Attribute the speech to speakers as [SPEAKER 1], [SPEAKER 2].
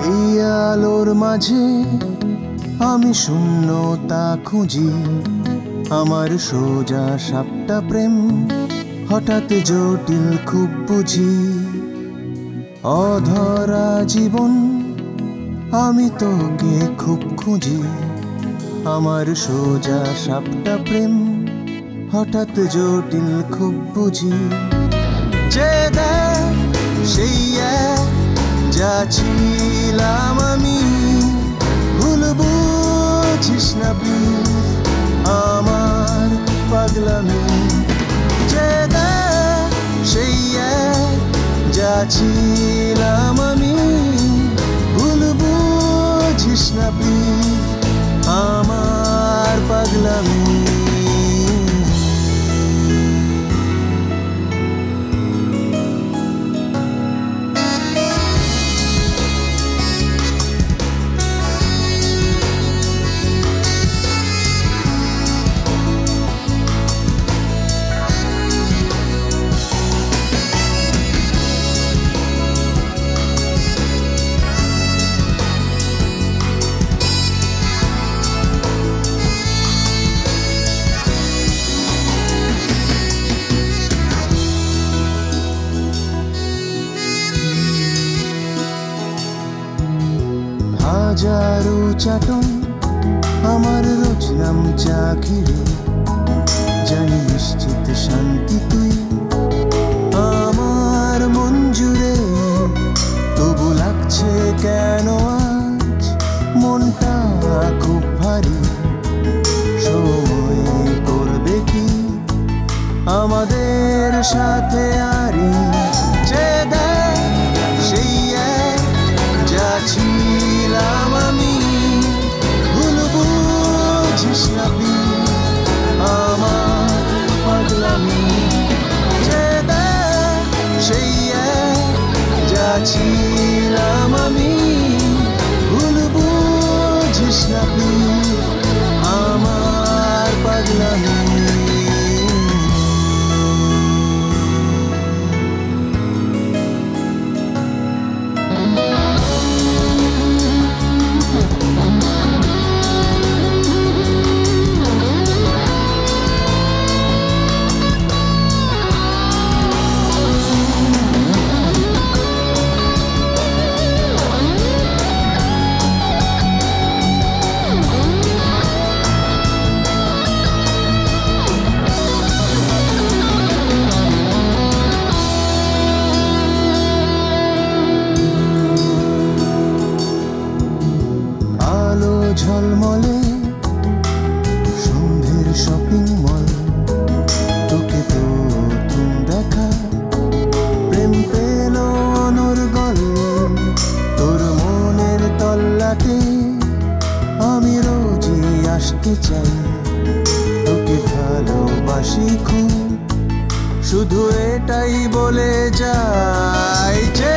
[SPEAKER 1] এই আলোর মাঝে আমি শূন্যতা খুঁজি, আমার সোজা সাপটা প্রেম হঠাৎ জটিল খুব বুঝি। অধরা জীবন আমি তোকে খুব খুঁজি, আমার সোজা সাপটা প্রেম হঠাৎ জটিল খুব বুঝি। যে দেখ সেই এক যা ছিলাম আমি, ভুল বুঝিস না প্লিজ আমার পাগলামি। যে দেখ সেই এক যা ছিলাম আমি, ভুল বুঝিস না প্লিজ আমার পাগলামি। হাজারো চাটন আমার রোজ নাম চা ঘিরে, জানি নিশ্চিত শান্তি তুই আমার মন জুড়ে। তবু লাগছে কেন আজ মনটা খুব ভারী, সময় করবে কি আমাদের সাথে আরি। যে দেখ সেই এক যা ছিলাম আমি, ভুল বুঝিস না প্লিজ আমার পাগলামি। যে দেখ সেই এক যা ছিলাম আমি, ভুল বুঝিস না প্লিজ আমার পাগলামি। ঝলমলে সন্ধ্যের শপিং মল, তোকে প্রথম দেখা প্রেম পেল অনর্গল। তোর মনের তল্লাটে আমি রোজই আসতে চাই, তোকে ভালোবাসি খুব, শুধু এটাই বলে যাই। যে